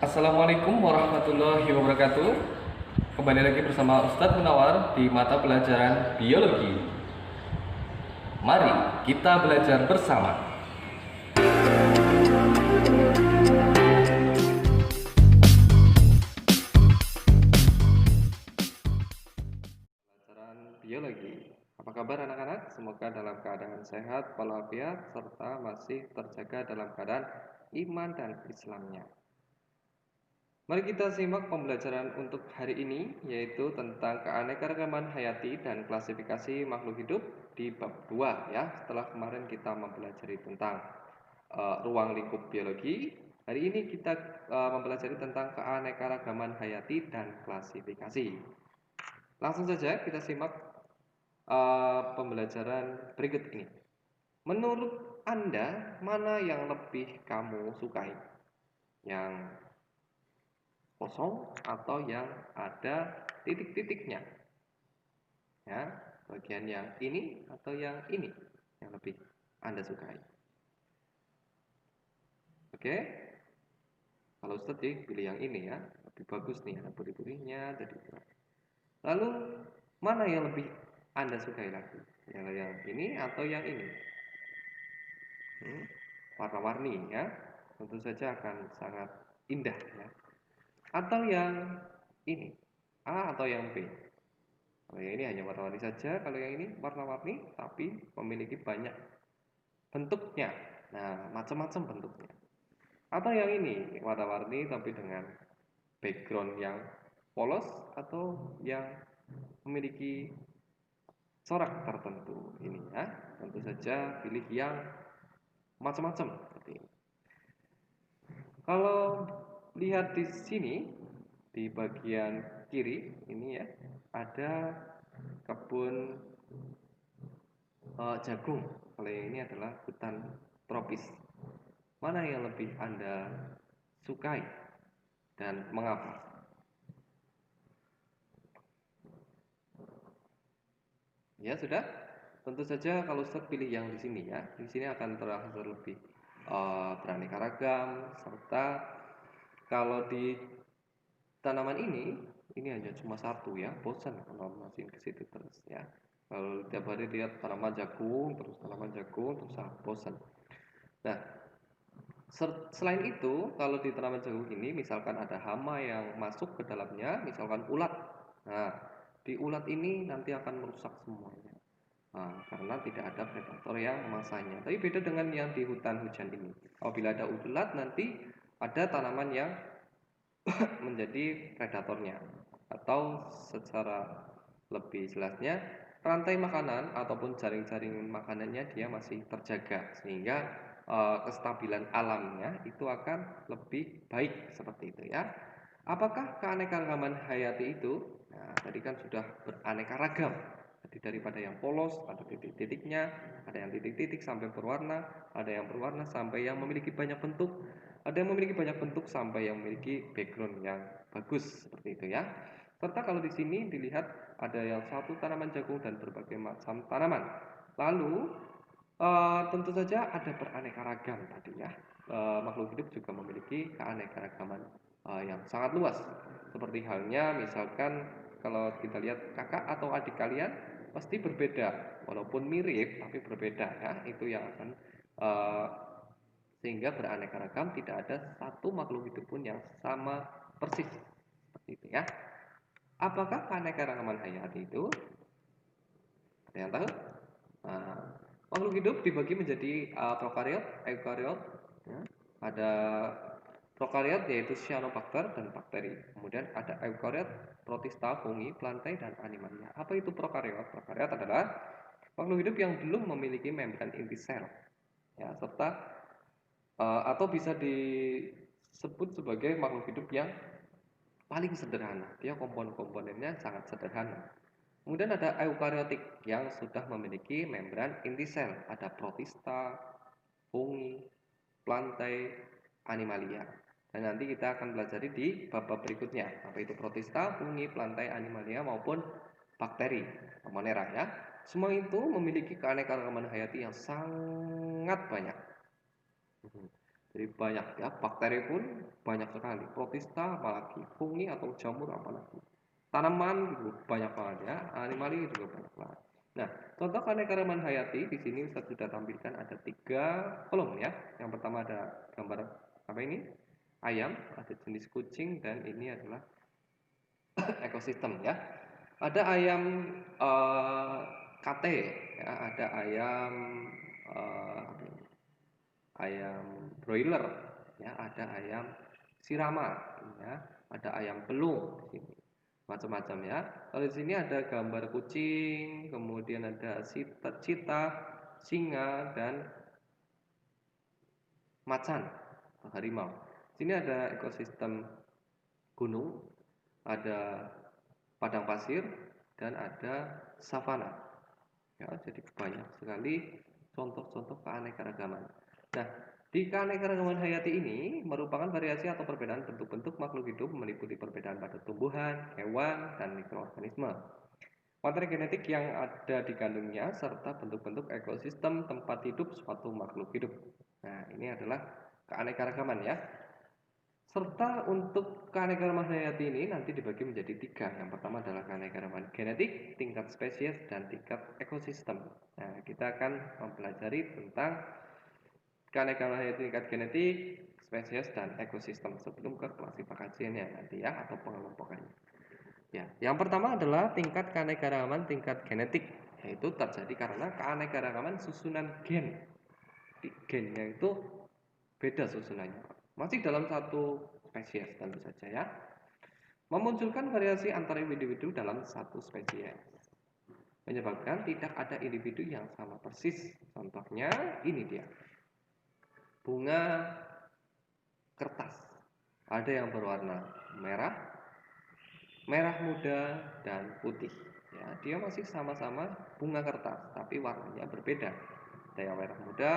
Assalamualaikum warahmatullahi wabarakatuh. Kembali lagi bersama Ustadz Munawar di mata pelajaran biologi. Mari kita belajar bersama. Pelajaran biologi. Apa kabar anak-anak? Semoga dalam keadaan sehat, walafiat, serta masih terjaga dalam keadaan iman dan Islamnya. Mari kita simak pembelajaran untuk hari ini, yaitu tentang keanekaragaman hayati dan klasifikasi makhluk hidup di bab 2 ya. Setelah kemarin kita mempelajari tentang ruang lingkup biologi, hari ini kita mempelajari tentang keanekaragaman hayati dan klasifikasi. Langsung saja kita simak pembelajaran berikut ini. Menurut Anda, mana yang lebih kamu sukai? Yang kosong atau yang ada titik-titiknya? Ya, bagian yang ini atau yang ini yang lebih Anda sukai? Oke, kalau Ustadz sih pilih yang ini ya, lebih bagus nih, ada putih-putihnya. Lalu mana yang lebih Anda sukai lagi? Yang ini atau yang ini? Warna-warni ya, tentu saja akan sangat indah ya. Atau yang ini, A atau yang B? Kalau yang ini hanya warna-warni saja, kalau yang ini warna-warni tapi memiliki banyak bentuknya. Nah, macam-macam bentuknya. Atau yang ini warna-warni tapi dengan background yang polos atau yang memiliki corak tertentu ini ya. Tentu saja pilih yang macam-macam seperti ini. Kalau lihat di sini di bagian kiri ini ya, ada kebun jagung. Kalau yang ini adalah hutan tropis. Mana yang lebih Anda sukai dan mengapa? Ya sudah, tentu saja kalau Ustadz pilih yang di sini ya. Di sini akan terasa lebih beraneka ragam, serta kalau di tanaman ini hanya cuma satu ya, bosan kalau masih ke situ terus ya. Kalau tiap hari lihat tanaman jagung, terus bosan. Nah, selain itu, kalau di tanaman jagung ini, misalkan ada hama yang masuk ke dalamnya, misalkan ulat. Nah, di ulat ini nanti akan merusak semuanya. Nah, karena tidak ada predator yang memangsanya. Tapi beda dengan yang di hutan hujan ini. Apabila ada ulat, nanti ada tanaman yang menjadi predatornya. Atau secara lebih jelasnya, rantai makanan ataupun jaring-jaring makanannya dia masih terjaga sehingga kestabilan alamnya itu akan lebih baik seperti itu ya. Apakah keanekaragaman hayati itu? Nah, tadi kan sudah beraneka ragam. Jadi daripada yang polos, ada titik-titiknya, ada yang titik-titik sampai berwarna, ada yang berwarna sampai yang memiliki banyak bentuk, ada yang memiliki banyak bentuk sampai yang memiliki background yang bagus seperti itu ya. Serta kalau di sini dilihat ada yang satu tanaman jagung dan berbagai macam tanaman. Lalu tentu saja ada beraneka ragam tadi ya. Makhluk hidup juga memiliki keanekaragaman yang sangat luas. Seperti halnya misalkan kalau kita lihat kakak atau adik kalian pasti berbeda, walaupun mirip tapi berbeda ya. Itu yang akan sehingga beraneka ragam, tidak ada satu makhluk hidup pun yang sama persis seperti itu ya. Apakah keanekaragaman hayati itu? Ada yang tahu? Nah, makhluk hidup dibagi menjadi prokariot, eukariot. Ya. Ada prokariot yaitu cyanobacter dan bakteri. Kemudian ada eukariot, protista, fungi, plantae dan animalia. Apa itu prokariot? Prokariot adalah makhluk hidup yang belum memiliki membran inti sel. Ya, serta atau bisa disebut sebagai makhluk hidup yang paling sederhana. Dia komponen-komponennya sangat sederhana. Kemudian ada eukariotik yang sudah memiliki membran inti sel. Ada protista, fungi, plantae, animalia. Dan nanti kita akan pelajari di bab-bab berikutnya. Apa itu protista, fungi, plantae, animalia maupun bakteri, monera ya. Semua itu memiliki keanekaragaman hayati yang sangat banyak. Jadi banyak ya, bakteri pun banyak sekali, protista apalagi, fungi atau jamur apalagi, tanaman gitu banyak banget ya, animali juga banyak banget. Nah, contoh keanekaragaman hayati di sini Ustaz sudah tampilkan ada 3 kolom ya. Yang pertama ada gambar apa ini? Ayam, ada jenis kucing dan ini adalah ekosistem ya. Ada ayam kate ya, ada ayam apa ini? Ayam broiler ya, ada ayam sirama ya, ada ayam pelung di sini. Macam-macam ya. Kalau di sini ada gambar kucing, kemudian ada cita, singa dan macan atau harimau. Di sini ada ekosistem gunung, ada padang pasir dan ada savana. Ya, jadi banyak sekali contoh-contoh keanekaragaman. Nah, di keanekaragaman hayati ini merupakan variasi atau perbedaan bentuk-bentuk makhluk hidup meliputi perbedaan pada tumbuhan, hewan, dan mikroorganisme. Materi genetik yang ada di kandungnya serta bentuk-bentuk ekosistem tempat hidup suatu makhluk hidup. Nah, ini adalah keanekaragaman ya. Serta untuk keanekaragaman hayati ini nanti dibagi menjadi 3. Yang pertama adalah keanekaragaman genetik, tingkat spesies, dan tingkat ekosistem. Nah, kita akan mempelajari tentang keanekaragaman hayati tingkat genetik, spesies, dan ekosistem sebelum ke klasifikasinya nanti ya, atau pengelompokannya. Ya, yang pertama adalah tingkat keanekaragaman tingkat genetik, yaitu terjadi karena keanekaragaman susunan gen. Gennya itu beda susunannya, masih dalam satu spesies tentu saja ya, memunculkan variasi antar individu dalam satu spesies, menyebabkan tidak ada individu yang sama persis. Contohnya ini dia, bunga kertas, ada yang berwarna merah, merah muda, dan putih ya, dia masih sama-sama bunga kertas tapi warnanya berbeda. Ada yang merah muda,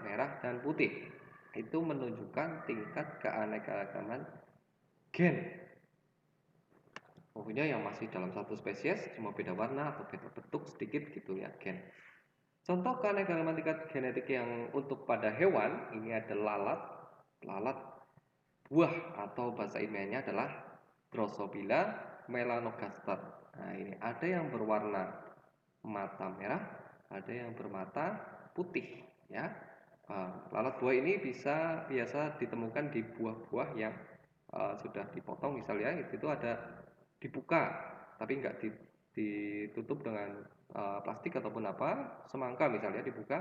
merah, dan putih. Itu menunjukkan tingkat keanekaragaman gen. Pokoknya yang masih dalam satu spesies cuma beda warna atau beda bentuk sedikit gitu ya, gen. Contoh keanekaragaman tingkat genetik yang untuk pada hewan ini ada lalat buah atau bahasa ilmiahnya adalah Drosophila melanogaster. Nah, ini ada yang berwarna mata merah, ada yang bermata putih ya. Lalat buah ini biasa ditemukan di buah-buah yang sudah dipotong misalnya, itu ada dibuka tapi enggak ditutup dengan plastik ataupun apa, semangka misalnya dibuka,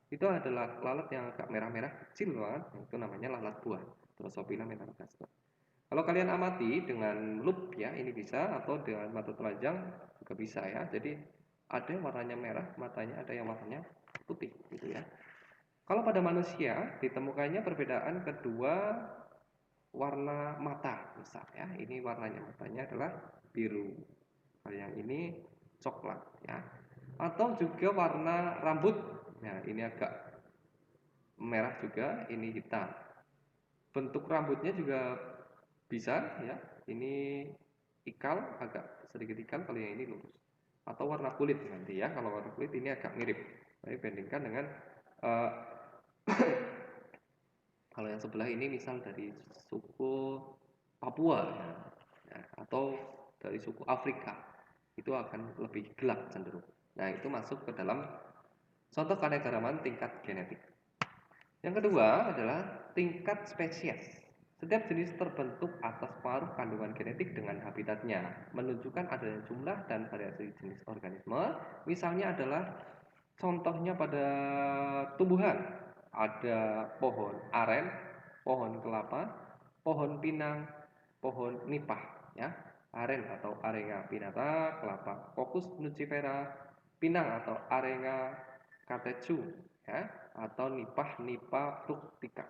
itu adalah lalat yang agak merah-merah kecil banget, itu namanya lalat buah, Drosophila melanogaster. Kalau kalian amati dengan lup ya, ini bisa, atau dengan mata telanjang juga bisa ya. Jadi ada yang warnanya merah matanya, ada yang warnanya putih gitu ya. Kalau pada manusia ditemukannya perbedaan kedua warna mata besar ya. Ini warnanya matanya adalah biru. Kalau yang ini coklat ya. Atau juga warna rambut. Nah, ini agak merah juga, ini hitam. Bentuk rambutnya juga bisa ya. Ini ikal, agak sedikit ikal, kalau yang ini lurus. Atau warna kulit nanti ya. Kalau warna kulit ini agak mirip. Tapi bandingkan dengan kalau yang sebelah ini misal dari suku Papua ya, atau dari suku Afrika, itu akan lebih gelap cenderung. Nah, itu masuk ke dalam contoh keanekaragaman tingkat genetik. Yang kedua adalah tingkat spesies. Setiap jenis terbentuk atas pengaruh kandungan genetik dengan habitatnya, menunjukkan adanya jumlah dan variasi jenis organisme. Misalnya adalah contohnya pada tumbuhan, ada pohon aren, pohon kelapa, pohon pinang, pohon nipah ya. Aren atau Arenga pinnata, kelapa Cocos nucifera, pinang atau Arenga catechu ya, atau nipah Nipa fructica.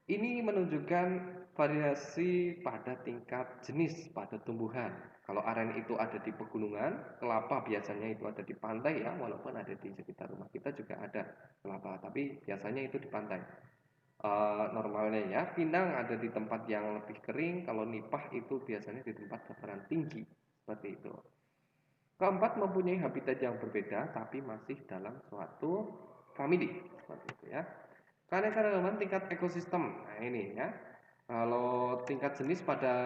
Ini menunjukkan variasi pada tingkat jenis pada tumbuhan. Kalau aren itu ada di pegunungan, kelapa biasanya itu ada di pantai ya, walaupun ada di sekitar rumah kita juga ada kelapa, tapi biasanya itu di pantai. Normalnya ya, pinang ada di tempat yang lebih kering, kalau nipah itu biasanya di tempat dataran tinggi, seperti itu. Keempat, mempunyai habitat yang berbeda tapi masih dalam suatu famili, seperti itu ya. Keanekaragaman tingkat ekosistem. Nah, ini ya. Kalau tingkat jenis pada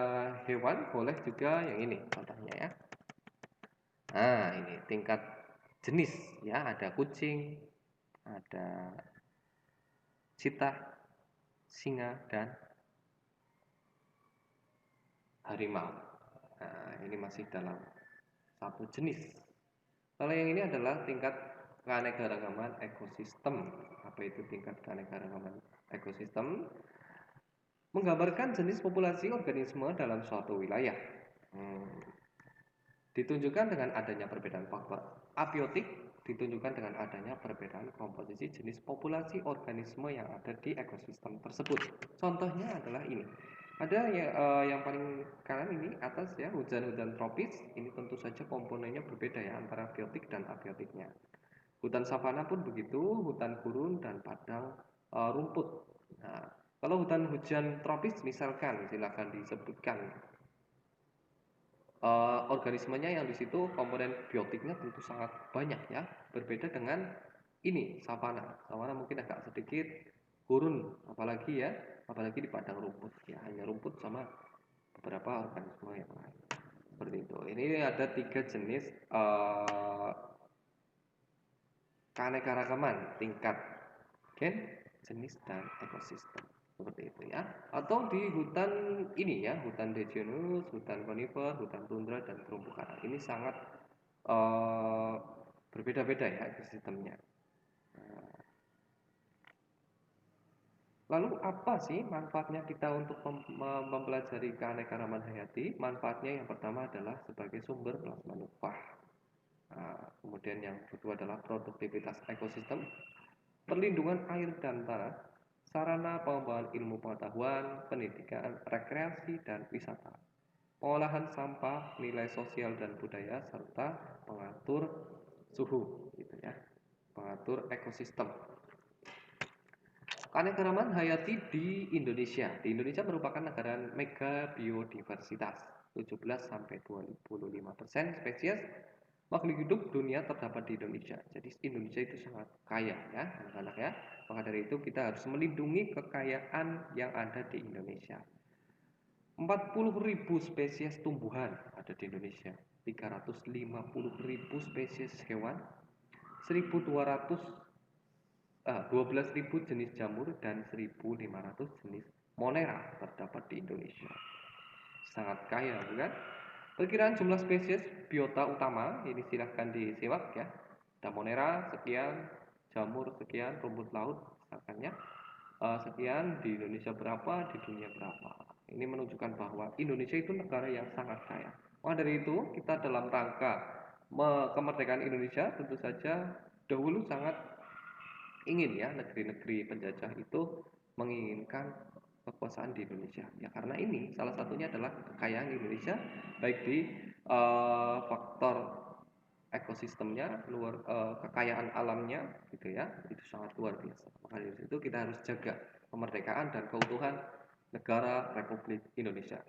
hewan boleh juga yang ini contohnya ya. Nah, ini tingkat jenis ya, ada kucing, ada cheetah, singa dan harimau. Nah, ini masih dalam satu jenis. Kalau yang ini adalah tingkat keanekaragaman ekosistem. Apa itu tingkat keanekaragaman ekosistem? Menggambarkan jenis populasi organisme dalam suatu wilayah. Ditunjukkan dengan adanya perbedaan faktor abiotik, ditunjukkan dengan adanya perbedaan komposisi jenis populasi organisme yang ada di ekosistem tersebut. Contohnya adalah ini. Ada yang paling kanan ini atas ya, hujan-hujan tropis. Ini tentu saja komponennya berbeda ya antara biotik dan abiotiknya. Hutan savana pun begitu, hutan gurun dan padang rumput. Nah, kalau hutan hujan tropis misalkan, silakan disebutkan organismenya yang di situ komponen biotiknya tentu sangat banyak ya, berbeda dengan ini savana. Savana mungkin agak sedikit gurun, apalagi di padang rumput ya, hanya rumput sama beberapa organisme yang lain. Seperti itu. Ini ada 3 jenis keanekaragaman tingkat gen, jenis dan ekosistem. Seperti itu ya. Atau di hutan ini ya, hutan deciduous, hutan conifer, hutan tundra dan terumbu karang. Ini sangat berbeda-beda ya ekosistemnya. Lalu apa sih manfaatnya kita untuk mempelajari keanekaragaman hayati? Manfaatnya yang pertama adalah sebagai sumber plasma nutfah. Kemudian yang kedua adalah produktivitas ekosistem, perlindungan air dan tanah, sarana pengembangan ilmu pengetahuan, pendidikan, rekreasi, dan wisata, pengolahan sampah, nilai sosial dan budaya, serta pengatur suhu, gitu ya, pengatur ekosistem. Keanekaragaman hayati di Indonesia. Di Indonesia merupakan negara mega biodiversitas. 17-25% spesies makhluk hidup dunia terdapat di Indonesia. Jadi Indonesia itu sangat kaya ya, anak-anak ya. Maka dari itu kita harus melindungi kekayaan yang ada di Indonesia. 40.000 spesies tumbuhan ada di Indonesia. 350.000 spesies hewan. 12.000 jenis jamur dan 1.500 jenis monera terdapat di Indonesia. Sangat kaya, bukan? Perkiraan jumlah spesies biota utama ini silahkan disimak ya. Ada monera sekian, jamur sekian, rumput laut misalkannya sekian, di Indonesia berapa, di dunia berapa. Ini menunjukkan bahwa Indonesia itu negara yang sangat kaya. Maka dari itu kita dalam rangka kemerdekaan Indonesia tentu saja dahulu sangat ingin ya negeri-negeri penjajah itu menginginkan kekuasaan di Indonesia ya, karena ini salah satunya adalah kekayaan Indonesia baik di faktor ekosistemnya, kekayaan alamnya gitu ya, itu sangat luar biasa. Maka dari itu kita harus jaga kemerdekaan dan keutuhan negara Republik Indonesia.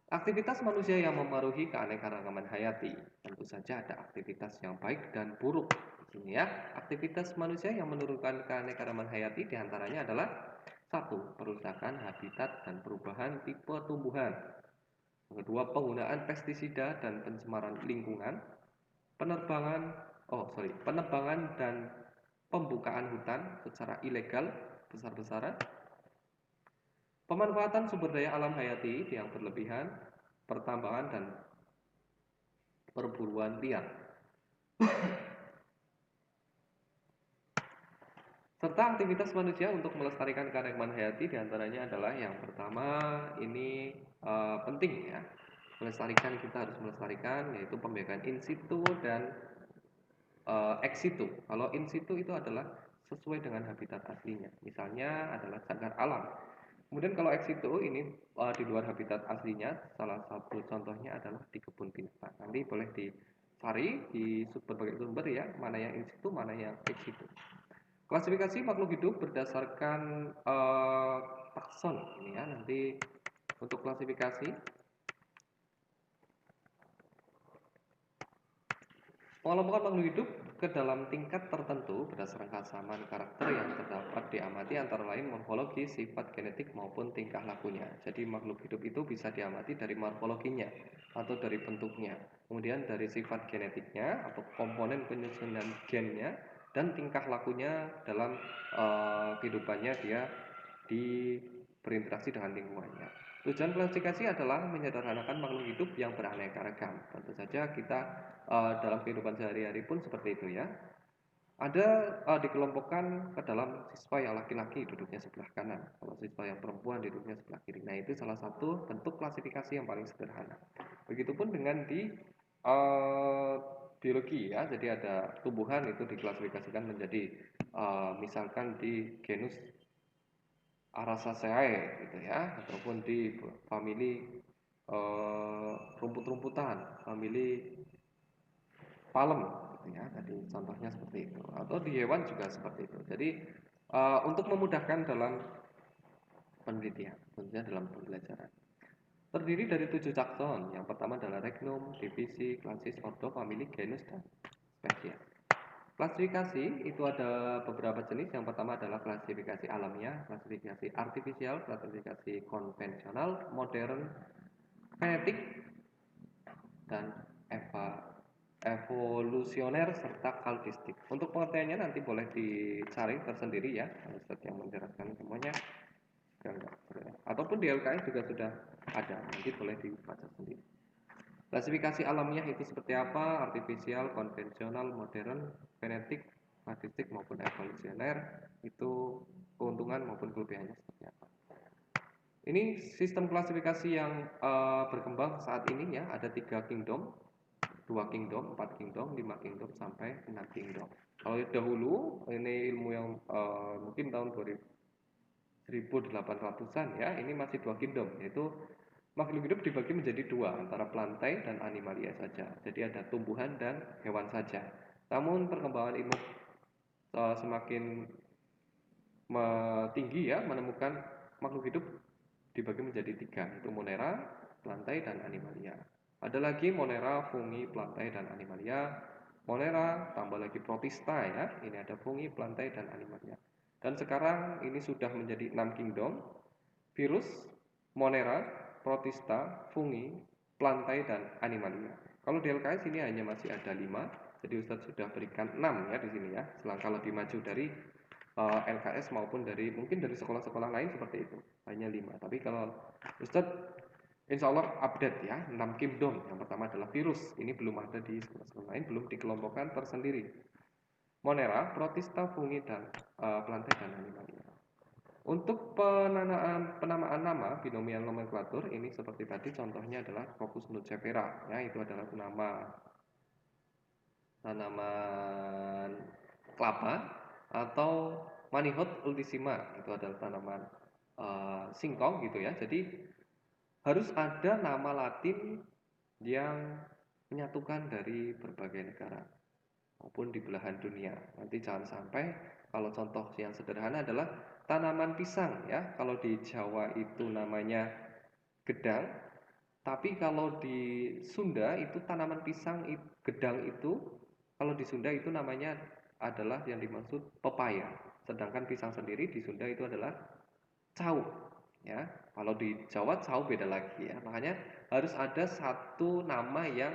Aktivitas manusia yang memengaruhi keanekaragaman hayati. Tentu saja ada aktivitas yang baik dan buruk. Ini ya, aktivitas manusia yang menurunkan keanekaragaman hayati diantaranya adalah 1. Perusakan habitat dan perubahan tipe tumbuhan. Kedua, penggunaan pestisida dan pencemaran lingkungan. Penebangan dan pembukaan hutan secara ilegal besar-besaran. Pemanfaatan sumber daya alam hayati yang berlebihan, pertambangan dan perburuan liar. Serta aktivitas manusia untuk melestarikan keanekaragaman hayati diantaranya adalah yang pertama ini penting ya. Melestarikan, kita harus melestarikan yaitu pembiakan in situ dan ex situ. Kalau in situ itu adalah sesuai dengan habitat aslinya. Misalnya adalah cagar alam. Kemudian kalau ex situ ini di luar habitat aslinya, salah satu contohnya adalah di kebun binatang. Nanti boleh dicari di berbagai sumber ya, mana yang in situ, mana yang ex situ. Klasifikasi makhluk hidup berdasarkan takson ini ya, nanti untuk klasifikasi. Pengelompokan makhluk hidup ke dalam tingkat tertentu berdasarkan kesamaan karakter yang terdapat diamati antara lain morfologi, sifat genetik maupun tingkah lakunya. Jadi makhluk hidup itu bisa diamati dari morfologinya atau dari bentuknya, kemudian dari sifat genetiknya atau komponen penyusunan gennya, dan tingkah lakunya dalam kehidupannya dia berinteraksi dengan lingkungannya. Tujuan klasifikasi adalah menyederhanakan makhluk hidup yang beraneka ragam. Tentu saja kita dalam kehidupan sehari-hari pun seperti itu ya. Ada dikelompokkan ke dalam siswa yang laki-laki duduknya sebelah kanan, kalau siswa yang perempuan duduknya sebelah kiri. Nah, itu salah satu bentuk klasifikasi yang paling sederhana. Begitupun dengan di biologi ya, jadi ada tumbuhan itu diklasifikasikan menjadi misalkan di genus Araceae gitu ya, ataupun di famili rumput-rumputan, famili palem gitu ya. Jadi contohnya seperti itu. Atau di hewan juga seperti itu. Jadi untuk memudahkan dalam penelitian, tentunya dalam pembelajaran. Terdiri dari 7 takson. Yang pertama adalah regnum, divisi, klasis, ordo, famili, genus, dan spesies. Klasifikasi itu ada beberapa jenis. Yang pertama adalah klasifikasi alamiah, klasifikasi artifisial, klasifikasi konvensional, modern, genetik, dan evolusioner serta kaldistik. Untuk pengertiannya nanti boleh dicari tersendiri ya, Ustaz yang menjelaskan semuanya. Ataupun di LKS juga sudah ada, nanti boleh dibaca sendiri. Klasifikasi alamiah itu seperti apa? Artifisial, konvensional, modern, genetik, statistik maupun evolusioner, itu keuntungan maupun kelebihannya seperti apa. Ini sistem klasifikasi yang berkembang saat ini ya, ada 3 kingdom, 2 kingdom, 4 kingdom, 5 kingdom, sampai 6 kingdom. Kalau dahulu, ini ilmu yang mungkin tahun 1800-an ya, ini masih 2 kingdom, yaitu makhluk hidup dibagi menjadi 2, antara plantae dan animalia saja. Jadi ada tumbuhan dan hewan saja. Namun perkembangan ilmu semakin tinggi ya, menemukan makhluk hidup dibagi menjadi 3, yaitu monera, plantae, dan animalia. Ada lagi monera, fungi, plantae, dan animalia. Monera tambah lagi protista ya, ini ada fungi, plantae, dan animalia. Dan sekarang ini sudah menjadi 6 kingdom, virus, monera, protista, fungi, plantae, dan animalia. Kalau di LKS ini hanya masih ada 5, jadi Ustadz sudah berikan 6 ya di sini ya. Selangkah lebih maju dari LKS maupun mungkin dari sekolah-sekolah lain seperti itu, hanya 5. Tapi kalau Ustadz insya Allah update ya, 6 kingdom. Yang pertama adalah virus, ini belum ada di sekolah-sekolah lain, belum dikelompokkan tersendiri. Monera, protista, fungi, dan plantae, dan animalia. Untuk penamaan nama binomial nomenklatur ini seperti tadi, contohnya adalah Cocos nucifera ya, itu adalah tanaman kelapa, atau Manihot ultissima itu adalah tanaman singkong gitu ya. Jadi harus ada nama Latin yang menyatukan dari berbagai negara maupun di belahan dunia. Nanti jangan sampai, kalau contoh yang sederhana adalah tanaman pisang ya. Kalau di Jawa itu namanya gedang, tapi kalau di Sunda itu tanaman pisang gedang itu, kalau di Sunda itu namanya adalah yang dimaksud pepaya. Sedangkan pisang sendiri di Sunda itu adalah cau ya. Kalau di Jawa cau beda lagi ya. Makanya harus ada satu nama yang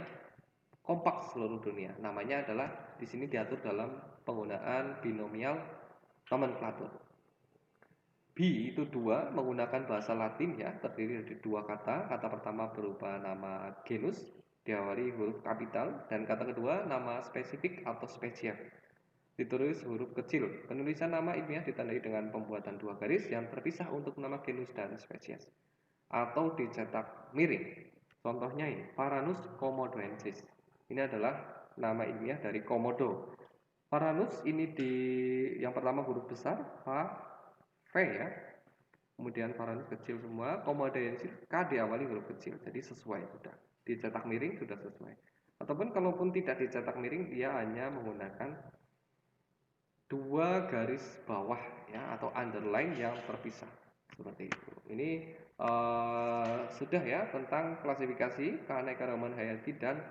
kompak seluruh dunia. Namanya adalah di sini diatur dalam penggunaan binomial nomenklatur. Bi itu 2, menggunakan bahasa Latin ya, terdiri dari 2 kata. Kata pertama berupa nama genus, diawali huruf kapital, dan kata kedua nama spesifik atau spesies, ditulis huruf kecil. Penulisan nama ilmiah ditandai dengan pembuatan 2 garis yang terpisah untuk nama genus dan spesies, atau dicetak miring. Contohnya ini, Varanus komodoensis. Ini adalah nama ilmiah dari komodo. Varanus ini yang pertama huruf besar V ya. Kemudian Varanus kecil semua, komodoensis K diawali huruf kecil. Jadi sesuai sudah. Dicetak miring sudah sesuai. Ataupun kalaupun tidak dicetak miring, dia hanya menggunakan 2 garis bawah ya, atau underline yang terpisah seperti itu. Ini sudah ya tentang klasifikasi keanekaragaman hayati dan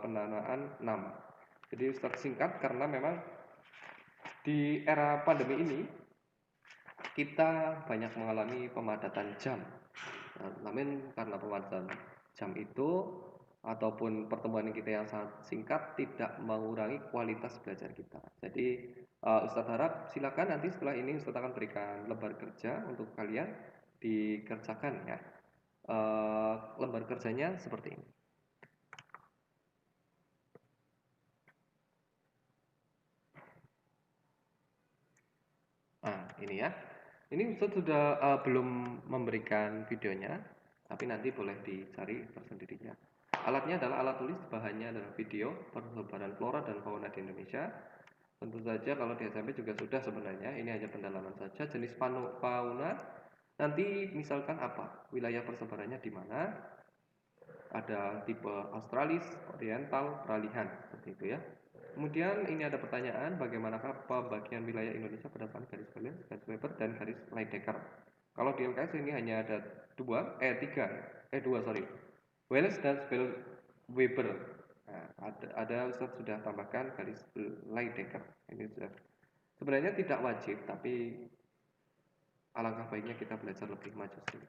pendanaan nama. Jadi Ustadz singkat karena memang di era pandemi ini kita banyak mengalami pemadatan jam. Namun karena pemadatan jam itu ataupun pertemuan kita yang sangat singkat tidak mengurangi kualitas belajar kita. Jadi Ustadz harap silakan nanti setelah ini Ustadz akan berikan lembar kerja untuk kalian dikerjakan ya. Lembar kerjanya seperti ini. Nah, ini ya. Ini Ustadz sudah belum memberikan videonya, tapi nanti boleh dicari tersendirinya. Alatnya adalah alat tulis, bahannya adalah video persebaran flora dan fauna di Indonesia. Tentu saja kalau di SMP juga sudah sebenarnya, ini hanya pendalaman saja. Jenis fauna, nanti misalkan apa, wilayah persebarannya di mana, ada tipe Australis, Oriental, peralihan, seperti itu ya. Kemudian ini ada pertanyaan, bagaimanakah pembagian wilayah Indonesia berdasarkan garis Wales, garis Weber, dan garis Lydekker. Kalau di LKS ini hanya ada dua, sorry. Wales dan Weber. Nah, ada Ustaz sudah tambahkan garis Lydekker. Ini sudah. Sebenarnya tidak wajib, tapi alangkah baiknya kita belajar lebih maju sih.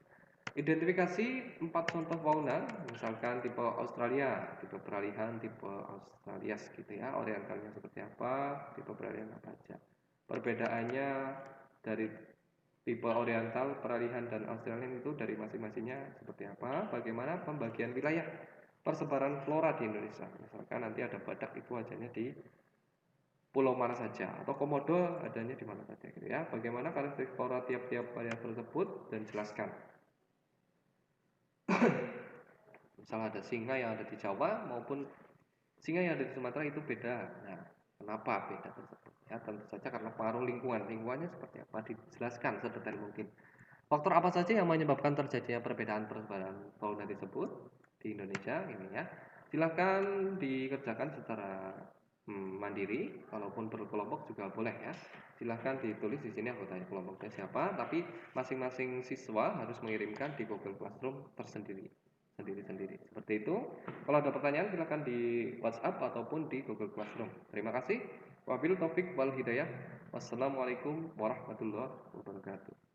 Identifikasi 4 contoh fauna, misalkan tipe Australia, tipe peralihan, tipe Australias gitu ya, orientalnya seperti apa, tipe peralihan apa aja. Perbedaannya dari tipe oriental, peralihan, dan Australian itu dari masing-masingnya seperti apa, bagaimana pembagian wilayah persebaran flora di Indonesia. Misalkan nanti ada badak itu adanya di pulau mana saja, atau komodo adanya di mana saja gitu ya. Bagaimana karakteristik flora tiap-tiap varian tersebut dan jelaskan. Misalnya ada singa yang ada di Jawa maupun singa yang ada di Sumatera itu beda. Nah, kenapa beda tersebut? Ya, tentu saja karena pengaruh lingkungannya seperti apa dijelaskan sedetail mungkin. Faktor apa saja yang menyebabkan terjadinya perbedaan persebaran fauna tersebut di Indonesia ini ya? Silakan dikerjakan secara mandiri, walaupun berkelompok juga boleh ya. Silahkan ditulis di sini anggota kelompoknya siapa, tapi masing-masing siswa harus mengirimkan di Google Classroom tersendiri, sendiri-sendiri. Seperti itu. Kalau ada pertanyaan silahkan di WhatsApp ataupun di Google Classroom. Terima kasih. Wabil taufik wal hidayah. Wassalamualaikum warahmatullahi wabarakatuh.